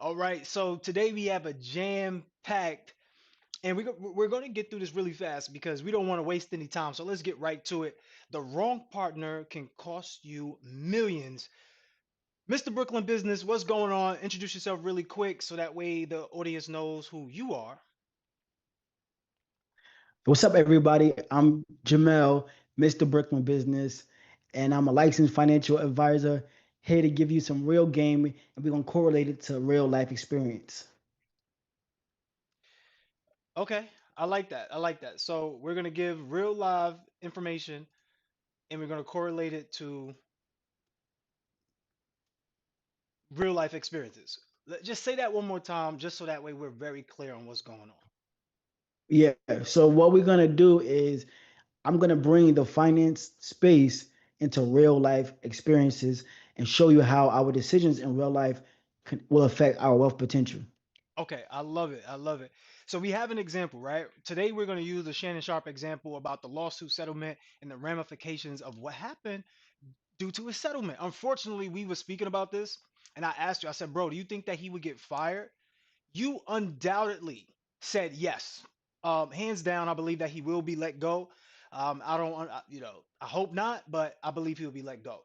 All right, so today we have a jam-packed, and we're going to get through this really fast because we don't want to waste any time. So let's get right to it. The wrong partner can cost you millions. Mr. Brooklyn Business, what's going on? Introduce yourself really quick so that way the audience knows who you are. What's up, everybody? I'm Jamel, Mr. Brooklyn Business, and I'm a licensed financial advisor here to give you some real game, and we're gonna correlate it to real life experience. Okay, I like that. I like that. So we're going to give real live information and we're going to correlate it to real life experiences. Just say that one more time, just so that way we're very clear on what's going on. Yeah. So what we're gonna do is I'm gonna bring the finance space into real life experiences and show you how our decisions in real life will affect our wealth potential. Okay, I love it. I love it. So we have an example, right? Today we're going to use the Shannon Sharpe example about the lawsuit settlement and the ramifications of what happened due to a settlement. Unfortunately, we were speaking about this, and I asked you, I said, bro, do you think that he would get fired? You undoubtedly said yes. Hands down, I believe that he will be let go. I don't, I hope not, but I believe he'll be let go.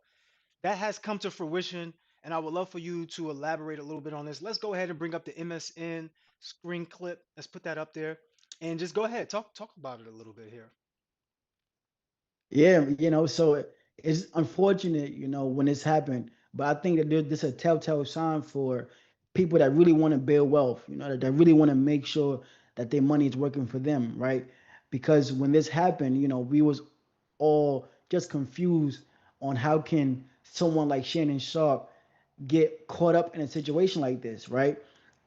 That has come to fruition, and I would love for you to elaborate a little bit on this. Let's go ahead and bring up the MSN screen clip. Let's put that up there, and just go ahead talk about it a little bit here. Yeah, so it's unfortunate, when this happened, but I think that this is a telltale sign for people that really want to build wealth, that really want to make sure that their money is working for them, right? Because when this happened, we was all just confused on how can someone like Shannon Sharp get caught up in a situation like this, right?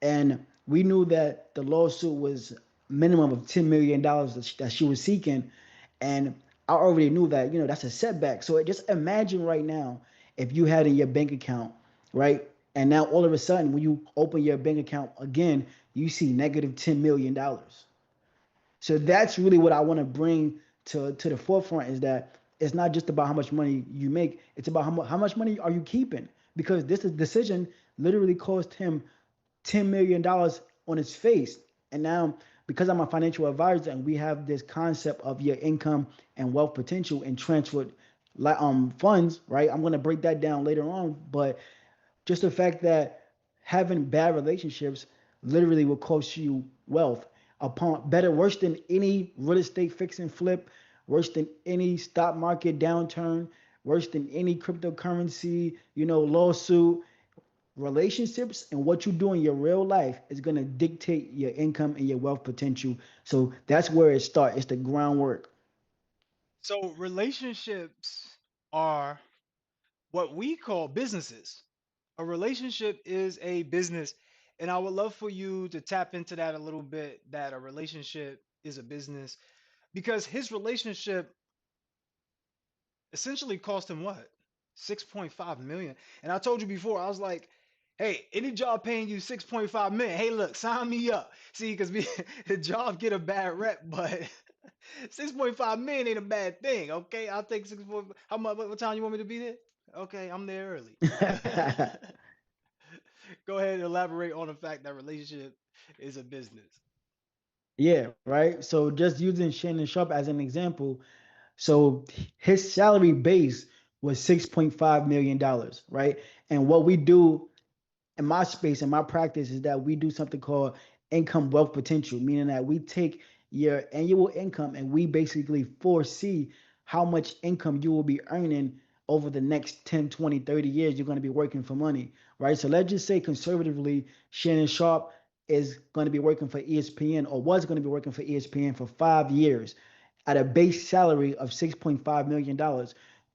And we knew that the lawsuit was minimum of $10 million that she was seeking, and I already knew that that's a setback. So just imagine right now if you had in your bank account, right, and now all of a sudden when you open your bank account again, you see negative $10 million. So that's really what I want to bring to the forefront is that it's not just about how much money you make, it's about how much money are you keeping, because this decision literally cost him $10 million on his face. And now, because I'm a financial advisor and we have this concept of your income and wealth potential and transferred funds, right? I'm going to break that down later on. But just the fact that having bad relationships literally will cost you wealth upon worse than any real estate fix and flip, worse than any stock market downturn, worse than any cryptocurrency, lawsuit. Relationships and what you do in your real life is going to dictate your income and your wealth potential. So that's where it starts. It's the groundwork. So relationships are what we call businesses. A relationship is a business, and I would love for you to tap into that a little bit, that a relationship is a business, because his relationship essentially cost him what? 6.5 million. And I told you before, I was like, hey, any job paying you 6.5 million, hey, look, sign me up. See, because the job get a bad rep, but 6.5 million ain't a bad thing. Okay, I'll take 6.5. How much? What time you want me to be there? Okay, I'm there early. Go ahead and elaborate on the fact that relationship is a business. Yeah, right. So just using Shannon Sharp as an example, so his salary base was $6.5 million, right? And what we do in my space, in my practice, is that we do something called income wealth potential, meaning that we take your annual income and we basically foresee how much income you will be earning over the next 10, 20, 30 years you're going to be working for money, right? So let's just say conservatively, Shannon Sharp is going to be working for ESPN or was going to be working for ESPN for 5 years at a base salary of $6.5 million.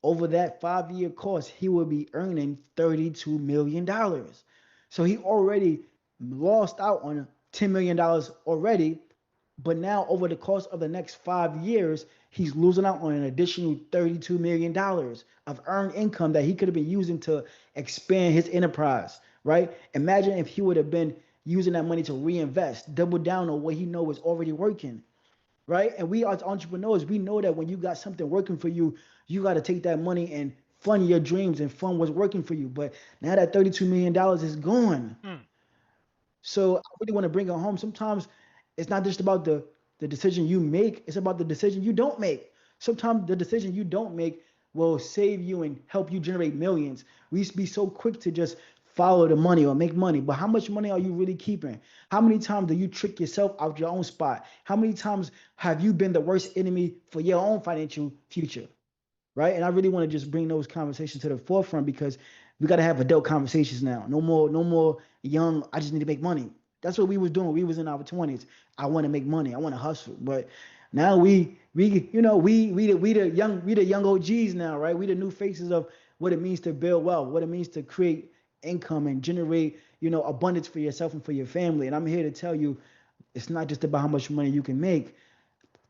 Over that 5 year course, he will be earning $32 million. So he already lost out on $10 million already. But now, over the course of the next 5 years, he's losing out on an additional $32 million of earned income that he could have been using to expand his enterprise, right? Imagine if he would have been using that money to reinvest, double down on what he know is already working, right? And we as entrepreneurs, we know that when you got something working for you, you got to take that money and fund your dreams and fund what's working for you. But now that $32 million is gone, Hmm. So I really want to bring it home. Sometimes it's not just about the decision you make, it's about the decision you don't make. Sometimes the decision you don't make will save you and help you generate millions. We used to be so quick to just follow the money or make money, but how much money are you really keeping? How many times do you trick yourself out your own spot? How many times have you been the worst enemy for your own financial future? Right? And I really want to just bring those conversations to the forefront because we got to have adult conversations now. No more young. I just need to make money. That's what we was doing. We was in our 20s. I want to make money. I want to hustle. But now we the young OGs now, right? We the new faces of what it means to build wealth, what it means to create income and generate abundance for yourself and for your family. And I'm here to tell you, it's not just about how much money you can make.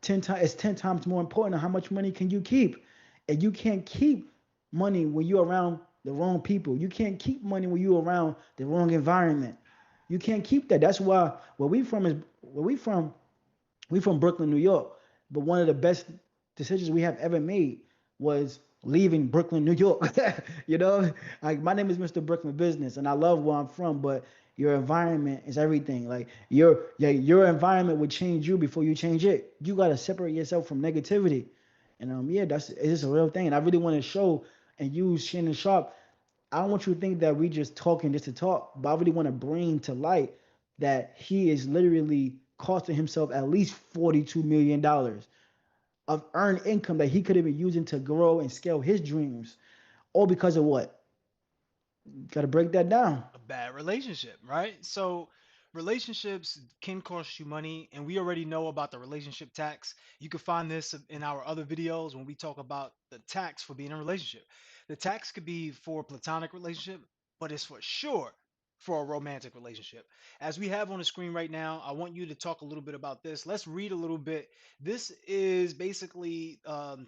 10 times it's 10 times more important than how much money can you keep. And you can't keep money when you're around the wrong people. You can't keep money when you're around the wrong environment. You can't keep that. That's why we from Brooklyn, New York. But one of the best decisions we have ever made was leaving Brooklyn, New York. Like my name is Mr. Brooklyn Business, and I love where I'm from. But your environment is everything. Like your environment would change you before you change it. You gotta separate yourself from negativity. And yeah, that's it's just a real thing. And I really want to show and use Shannon Sharpe. I don't want you to think that we just talking just to talk, but I really want to bring to light that he is literally costing himself at least $42 million of earned income that he could have been using to grow and scale his dreams. All because of what? Got to break that down. A bad relationship, right? So relationships can cost you money, and we already know about the relationship tax. You can find this in our other videos when we talk about the tax for being in a relationship. The tax could be for a platonic relationship, but it's for sure for a romantic relationship. As we have on the screen right now, I want you to talk a little bit about this. Let's read a little bit. This is basically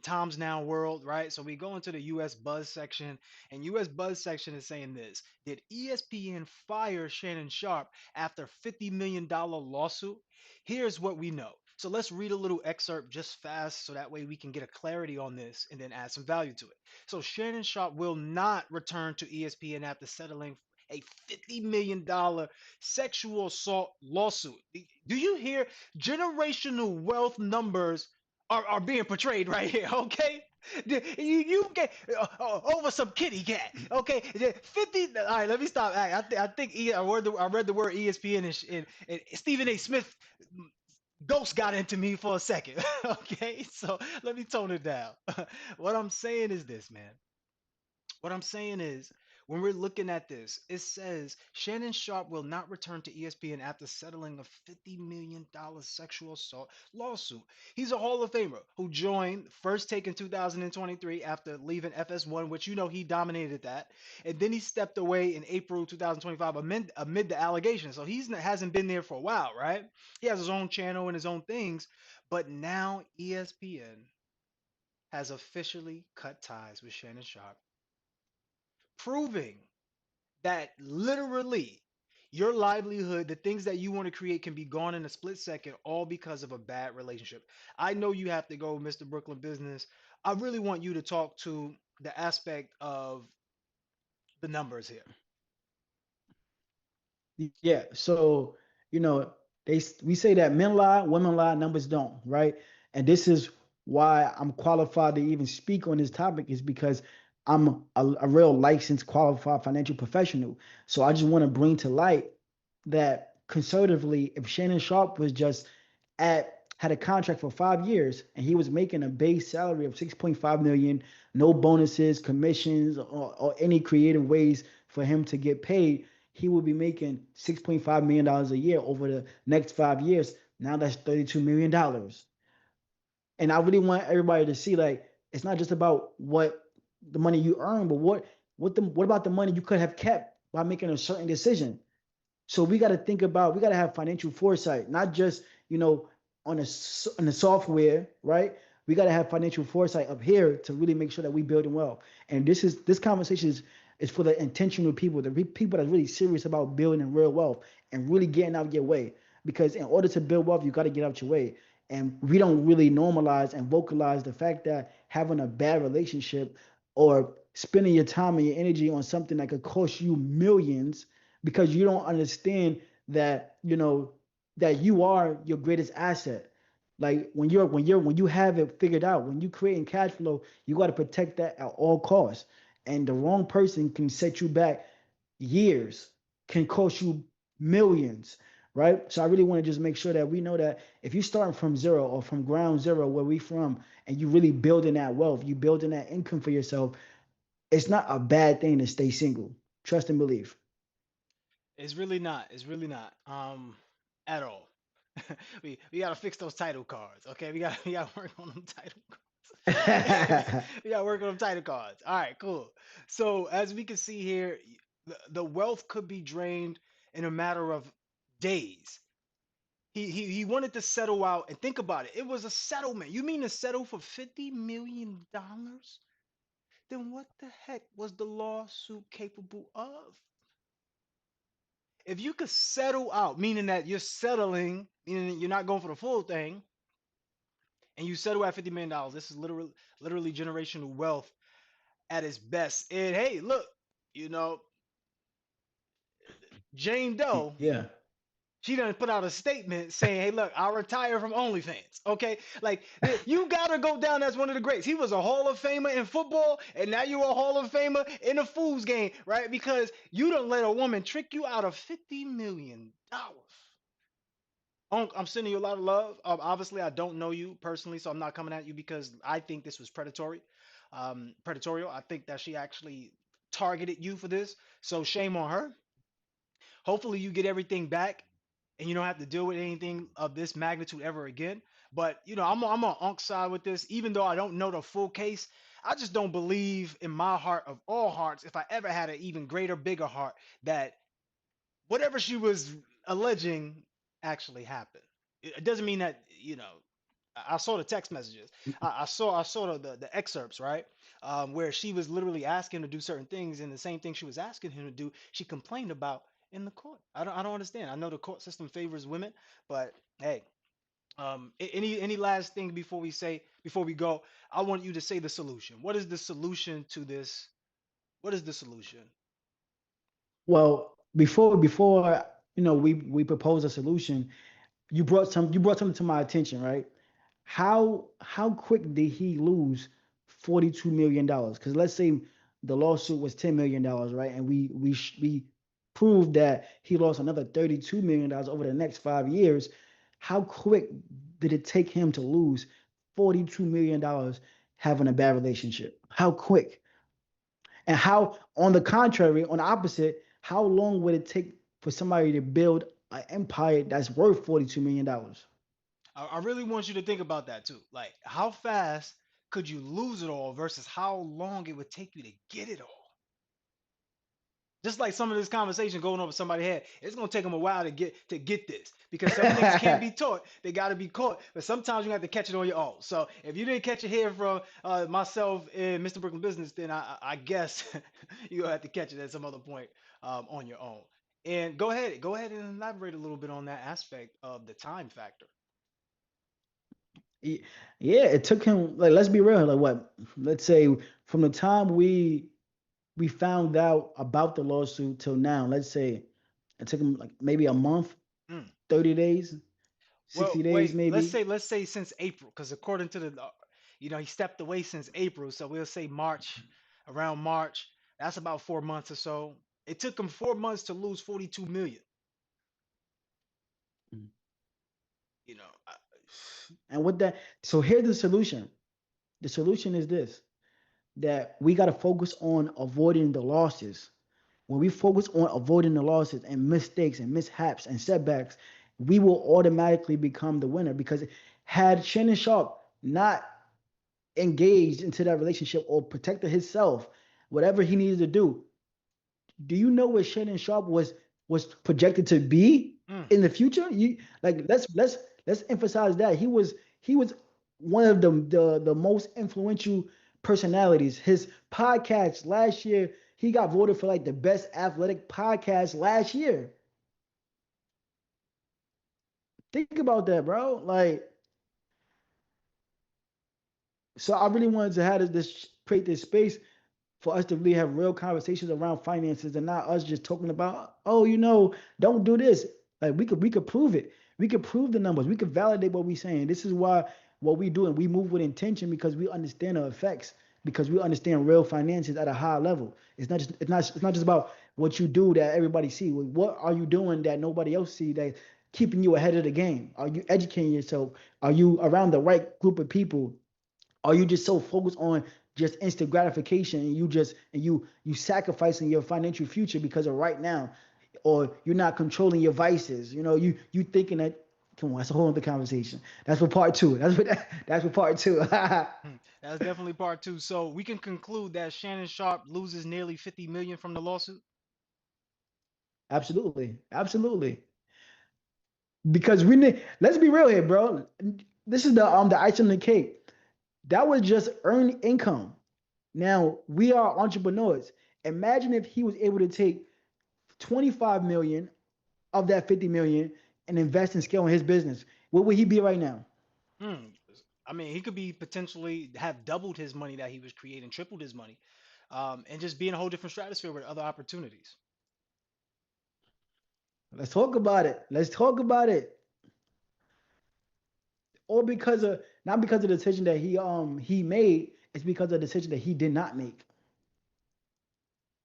Tom's Now World, right? So we go into the US Buzz section, and US Buzz section is saying this: did ESPN fire Shannon Sharpe after $50 million lawsuit? Here's what we know. So let's read a little excerpt just fast so that way we can get a clarity on this and then add some value to it. So Shannon Sharpe will not return to ESPN after settling a $50 million sexual assault lawsuit. Do you hear? Generational wealth numbers are being portrayed right here, okay? You get over some kitty cat, okay? 50. All right, let me stop. I think I read the word ESPN, and Stephen A. Smith ghost got into me for a second. Okay, so let me tone it down. What I'm saying is this, man. What I'm saying is, when we're looking at this, it says Shannon Sharpe will not return to ESPN after settling a $50 million sexual assault lawsuit. He's a Hall of Famer who joined First Take in 2023 after leaving FS1, which you know he dominated that. And then he stepped away in April 2025 amid the allegations. So hasn't been there for a while, right? He has his own channel and his own things. But now ESPN has officially cut ties with Shannon Sharpe, proving that literally your livelihood, the things that you want to create can be gone in a split second, all because of a bad relationship. I know you have to go, Mr. Brooklyn Business. I really want you to talk to the aspect of the numbers here. Yeah. So, you know, we say that men lie, women lie, numbers don't, right? And this is why I'm qualified to even speak on this topic is because I'm a real licensed qualified financial professional. So I just want to bring to light that conservatively, if Shannon Sharpe was just had a contract for 5 years and he was making a base salary of 6.5 million, no bonuses, commissions, or any creative ways for him to get paid, he would be making $6.5 million a year over the next 5 years. Now that's $32 million. And I really want everybody to see like it's not just about what the money you earn, but what about the money you could have kept by making a certain decision. So we got to have financial foresight, not just, on the software, right? We got to have financial foresight up here to really make sure that we building wealth. And this conversation is for the intentional people, the people that's really serious about building real wealth and really getting out your way. Because in order to build wealth, you got to get out your way. And we don't really normalize and vocalize the fact that having a bad relationship or spending your time and your energy on something that could cost you millions because you don't understand that that you are your greatest asset. Like when you have it figured out, when you creating cash flow, you got to protect that at all costs. And the wrong person can set you back years, can cost you millions, right? So I really want to just make sure that we know that if you're starting from zero or from ground zero where we from, and you really building that wealth, you building that income for yourself, it's not a bad thing to stay single. Trust and believe. It's really not. It's really not. At all. We gotta fix those title cards. Okay, we gotta work on them title cards. We gotta work on them title cards. All right, cool. So as we can see here, the wealth could be drained in a matter of days. He wanted to settle out, and think about it. It was a settlement. You mean to settle for $50 million? Then what the heck was the lawsuit capable of? If you could settle out, meaning that you're settling, meaning you're not going for the full thing, and you settle at $50 million, this is literally generational wealth at its best. And hey, look, you know, Jane Doe, Yeah. she done put out a statement saying, "Hey, look, I'll retire from OnlyFans." Okay, like you gotta go down as one of the greats. He was a Hall of Famer in football, and now you're a Hall of Famer in a fool's game, right? Because you don't let a woman trick you out of $50 million. Unc, I'm sending you a lot of love. Obviously, I don't know you personally, so I'm not coming at you because I think this was predatory, predatorial. I think that she actually targeted you for this. So shame on her. Hopefully, you get everything back, and you don't have to deal with anything of this magnitude ever again. But I'm on Unc's side with this, even though I don't know the full case. I just don't believe in my heart of all hearts, if I ever had an even greater, bigger heart, that whatever she was alleging actually happened. It doesn't mean that I saw the text messages. I saw the excerpts, right, where she was literally asking him to do certain things, and the same thing she was asking him to do, she complained about in the court. I don't understand. I know the court system favors women, but hey, any last thing before we go? I want you to say the solution. What is the solution to this? What is the solution? Well, before we propose a solution, you brought something to my attention, right? How quick did he lose $42 million? Because let's say the lawsuit was $10 million, right? And we proved that he lost another $32 million over the next 5 years. How quick did it take him to lose $42 million having a bad relationship? How quick? And how, on the contrary, on the opposite, how long would it take for somebody to build an empire that's worth $42 million? I really want you to think about that too. Like, how fast could you lose it all versus how long it would take you to get it all? Just like some of this conversation going over somebody's head, it's gonna take them a while to get this because some things can't be taught; they got to be caught. But sometimes you have to catch it on your own. So if you didn't catch it here from myself and Mr. Brooklyn Business, then I guess you gonna have to catch it at some other point on your own. And go ahead and elaborate a little bit on that aspect of the time factor. Yeah, it took him, like, let's be real, like, what, let's say from the time we found out about the lawsuit till now, let's say it took him like maybe a month, Mm. 30 days, Well, 60 days wait. Let's maybe. say let's say since April, because according to he stepped away since April, so we'll say March, around March. That's about 4 months or so. It took him 4 months to lose 42 million. You know, And with that, so here's the solution. The solution is this, that we got to focus on avoiding the losses. When we focus on avoiding the losses and mistakes and mishaps and setbacks, we will automatically become the winner. Because had Shannon Sharpe not engaged into that relationship or protected himself, whatever he needed to do you know where Shannon Sharpe was projected to be mm, in the future? You, like, let's emphasize that he was one of the most influential personalities. His podcast last year, he got voted for like the best athletic podcast last year. Think about that, bro. Like, so I really wanted to have this create this space for us to really have real conversations around finances and not us just talking about, oh, don't do this. Like we could prove it. We could prove the numbers. We could validate what we're saying. This is why what we do and we move with intention because we understand the effects. Because we understand real finances at a high level. It's not just about what you do that everybody see. What are you doing that nobody else see that keeping you ahead of the game? Are you educating yourself? Are you around the right group of people? Are you just so focused on just instant gratification and you sacrificing your financial future because of right now, or you're not controlling your vices? You thinking that. Come on, that's a whole other conversation. That's for part two. That's for part two. Hmm. That's definitely part two. So we can conclude that Shannon Sharp loses nearly 50 million from the lawsuit. Absolutely, absolutely. Because we need. Let's be real here, bro. This is the icing on the cake. That was just earned income. Now we are entrepreneurs. Imagine if he was able to take 25 million of that 50 million and invest in scaling his business. Where would he be right now? Hmm. I mean, he could be potentially have doubled his money that he was creating, tripled his money, and just be in a whole different stratosphere with other opportunities. Let's talk about it. Let's talk about it. Or because of not because of the decision that he made, it's because of the decision that he did not make.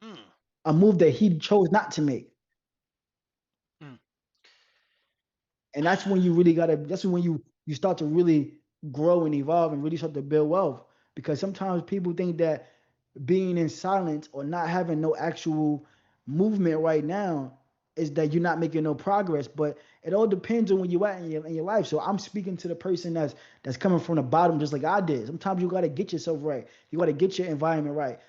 Hmm. A move that he chose not to make. Hmm. And that's when you really gotta that's when you start to really grow and evolve and really start to build wealth. Because sometimes people think that being in silence or not having no actual movement right now is that you're not making no progress. But it all depends on where you at in your life. So I'm speaking to the person that's coming from the bottom just like I did. Sometimes you gotta get yourself right. You gotta get your environment right.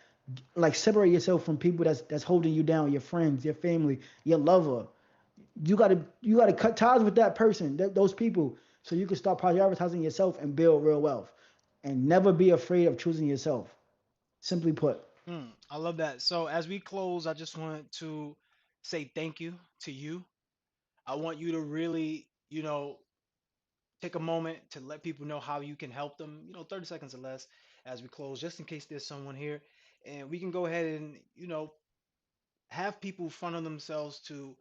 Like separate yourself from people that's holding you down, your friends, your family, your lover. You gotta cut ties with that person, those people, so you can start prioritizing yourself and build real wealth. And never be afraid of choosing yourself. Simply put. Hmm. I love that. So as we close, I just want to say thank you to you. I want you to really, take a moment to let people know how you can help them, 30 seconds or less as we close, just in case there's someone here. And we can go ahead and, have people funnel themselves to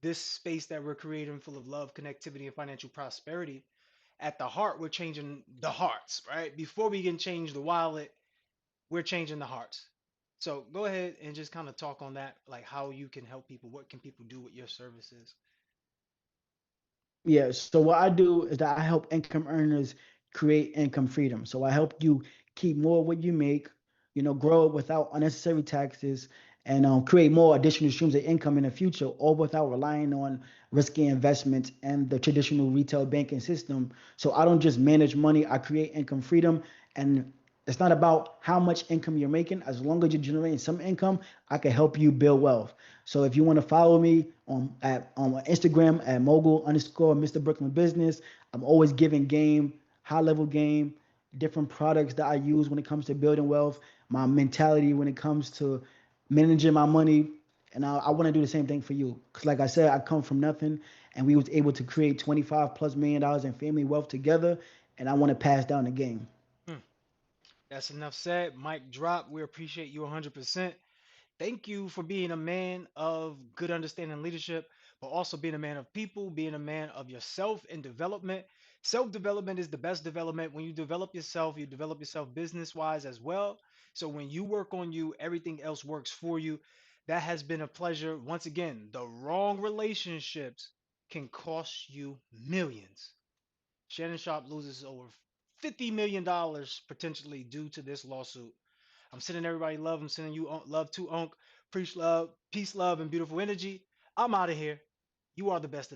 this space that we're creating full of love, connectivity, and financial prosperity. At the heart, we're changing the hearts, right? Before we can change the wallet, we're changing the hearts. So go ahead and just kind of talk on that, like how you can help people. What can people do with your services? Yeah, so what I do is that I help income earners create income freedom. So I help you keep more of what you make, grow it without unnecessary taxes, and create more additional streams of income in the future, all without relying on risky investments and the traditional retail banking system. So I don't just manage money, I create income freedom. And it's not about how much income you're making. As long as you're generating some income, I can help you build wealth. So if you want to follow me on Instagram at mogul underscore Mr. Brooklyn Business, I'm always giving game, high level game, different products that I use when it comes to building wealth, my mentality when it comes to managing my money. And I want to do the same thing for you. Because like I said, I come from nothing and we was able to create 25 plus $1 million in family wealth together. And I want to pass down the game. Hmm. That's enough said. Mic drop. We appreciate you 100%. Thank you for being a man of good understanding and leadership, but also being a man of people, being a man of yourself and development. Self development is the best development. When you develop yourself business wise as well. So when you work on you, everything else works for you. That has been a pleasure. Once again, the wrong relationships can cost you millions. Shannon Sharp loses over $50 million potentially due to this lawsuit. I'm sending everybody love. I'm sending you love too, Unc. Preach love, peace, love, and beautiful energy. I'm out of here. You are the best of the